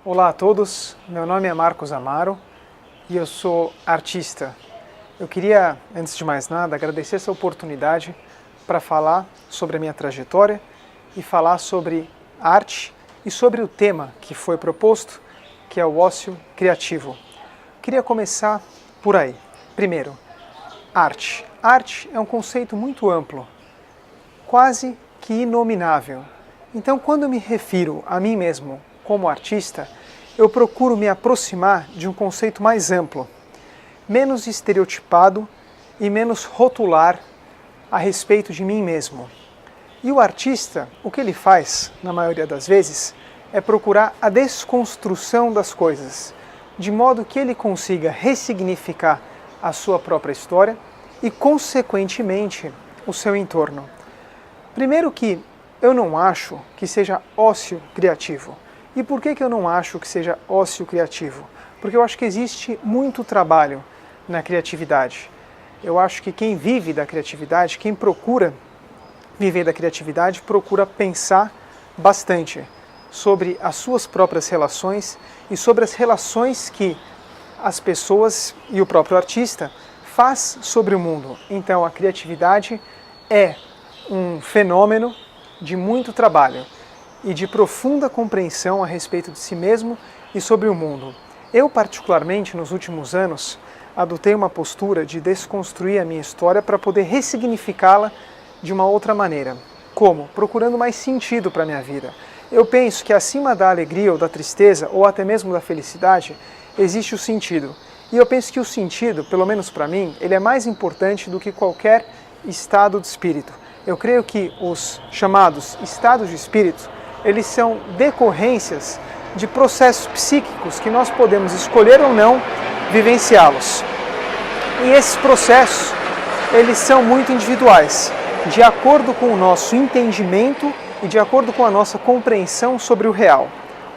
Olá a todos, meu nome é Marcos Amaro e eu sou artista. Eu queria, antes de mais nada, agradecer essa oportunidade para falar sobre a minha trajetória e falar sobre arte e sobre o tema que foi proposto, que é o ócio criativo. Queria começar por aí. Primeiro, arte. Arte é um conceito muito amplo, quase que inominável. Então, quando eu me refiro a mim mesmo como artista, eu procuro me aproximar de um conceito mais amplo, menos estereotipado e menos rotular a respeito de mim mesmo. E o artista, o que ele faz, na maioria das vezes, é procurar a desconstrução das coisas, de modo que ele consiga ressignificar a sua própria história e, consequentemente, o seu entorno. Primeiro que eu não acho que seja ócio criativo. E por que eu não acho que seja ócio criativo? Porque eu acho que existe muito trabalho na criatividade. Eu acho que quem vive da criatividade, quem procura viver da criatividade, procura pensar bastante sobre as suas próprias relações e sobre as relações que as pessoas e o próprio artista faz sobre o mundo. Então a criatividade é um fenômeno de muito trabalho e de profunda compreensão a respeito de si mesmo e sobre o mundo. Eu, particularmente, nos últimos anos, adotei uma postura de desconstruir a minha história para poder ressignificá-la de uma outra maneira. Como? Procurando mais sentido para a minha vida. Eu penso que acima da alegria ou da tristeza, ou até mesmo da felicidade, existe o sentido. E eu penso que o sentido, pelo menos para mim, ele é mais importante do que qualquer estado de espírito. Eu creio que os chamados estados de espírito, eles são decorrências de processos psíquicos que nós podemos escolher ou não vivenciá-los. E esses processos, eles são muito individuais, de acordo com o nosso entendimento e de acordo com a nossa compreensão sobre o real.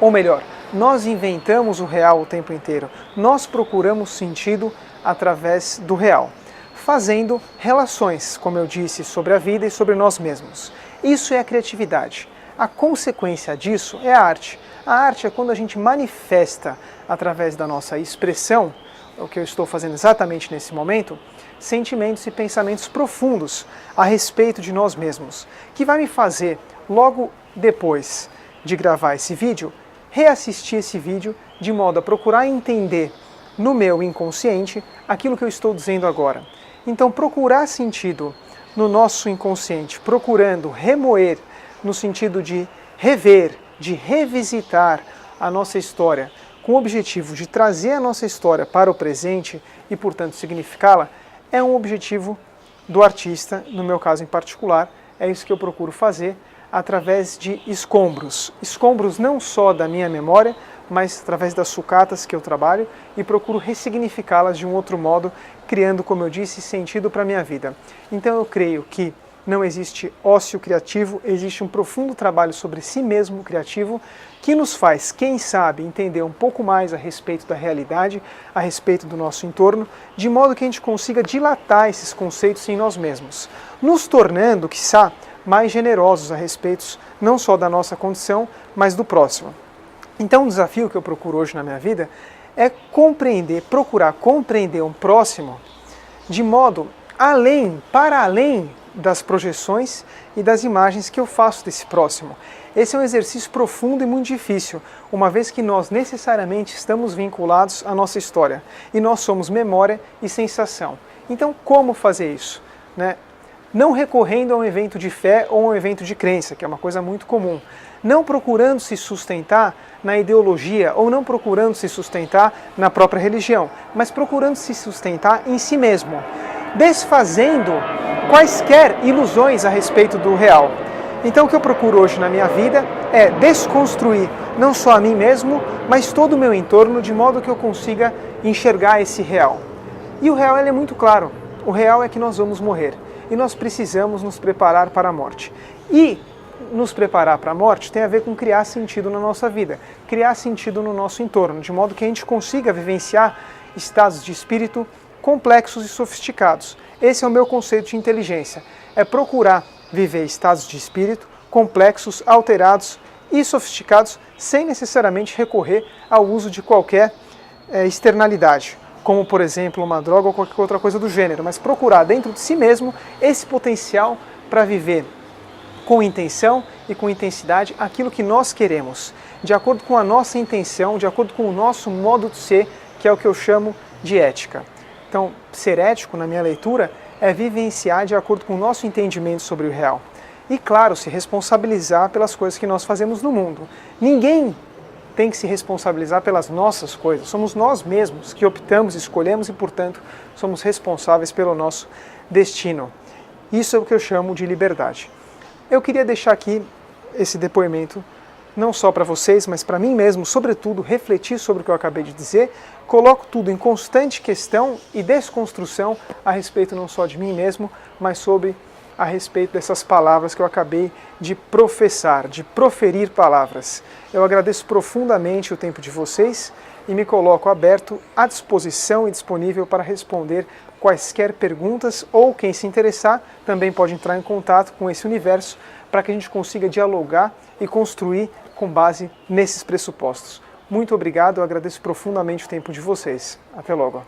Ou melhor, nós inventamos o real o tempo inteiro, nós procuramos sentido através do real, fazendo relações, como eu disse, sobre a vida e sobre nós mesmos. Isso é a criatividade. A consequência disso é a arte. A arte é quando a gente manifesta, através da nossa expressão, o que eu estou fazendo exatamente nesse momento, sentimentos e pensamentos profundos a respeito de nós mesmos, que vai me fazer, logo depois de gravar esse vídeo, reassistir esse vídeo de modo a procurar entender no meu inconsciente aquilo que eu estou dizendo agora. Então, procurar sentido no nosso inconsciente, procurando remoer no sentido de rever, de revisitar a nossa história, com o objetivo de trazer a nossa história para o presente e, portanto, significá-la, é um objetivo do artista, no meu caso em particular. É isso que eu procuro fazer através de escombros. Escombros não só da minha memória, mas através das sucatas que eu trabalho e procuro ressignificá-las de um outro modo, criando, como eu disse, sentido para a minha vida. Então eu creio que não existe ócio criativo, existe um profundo trabalho sobre si mesmo criativo que nos faz, quem sabe, entender um pouco mais a respeito da realidade, a respeito do nosso entorno, de modo que a gente consiga dilatar esses conceitos em nós mesmos, nos tornando, quiçá, mais generosos a respeito não só da nossa condição, mas do próximo. Então o desafio que eu procuro hoje na minha vida é procurar compreender um próximo de modo para além das projeções e das imagens que eu faço desse próximo. Esse é um exercício profundo e muito difícil, uma vez que nós necessariamente estamos vinculados à nossa história, e nós somos memória e sensação. Então, como fazer isso? Não recorrendo a um evento de fé ou a um evento de crença, que é uma coisa muito comum. Não procurando se sustentar na ideologia ou não procurando se sustentar na própria religião, mas procurando se sustentar em si mesmo, desfazendo quaisquer ilusões a respeito do real. Então o que eu procuro hoje na minha vida é desconstruir não só a mim mesmo, mas todo o meu entorno, de modo que eu consiga enxergar esse real. E o real ele é muito claro. O real é que nós vamos morrer e nós precisamos nos preparar para a morte. E nos preparar para a morte tem a ver com criar sentido na nossa vida, criar sentido no nosso entorno, de modo que a gente consiga vivenciar estados de espírito complexos e sofisticados. Esse é o meu conceito de inteligência, é procurar viver estados de espírito complexos, alterados e sofisticados sem necessariamente recorrer ao uso de qualquer externalidade, como por exemplo uma droga ou qualquer outra coisa do gênero, mas procurar dentro de si mesmo esse potencial para viver com intenção e com intensidade aquilo que nós queremos, de acordo com a nossa intenção, de acordo com o nosso modo de ser, que é o que eu chamo de ética. Então, ser ético, na minha leitura, é vivenciar de acordo com o nosso entendimento sobre o real. E, claro, se responsabilizar pelas coisas que nós fazemos no mundo. Ninguém tem que se responsabilizar pelas nossas coisas. Somos nós mesmos que optamos, escolhemos e, portanto, somos responsáveis pelo nosso destino. Isso é o que eu chamo de liberdade. Eu queria deixar aqui esse depoimento, não só para vocês, mas para mim mesmo, sobretudo, refletir sobre o que eu acabei de dizer. Coloco tudo em constante questão e desconstrução a respeito não só de mim mesmo, mas a respeito dessas palavras que eu acabei de professar, de proferir palavras. Eu agradeço profundamente o tempo de vocês e me coloco aberto, à disposição e disponível para responder quaisquer perguntas, ou quem se interessar também pode entrar em contato com esse universo para que a gente consiga dialogar e construir com base nesses pressupostos. Muito obrigado, eu agradeço profundamente o tempo de vocês. Até logo.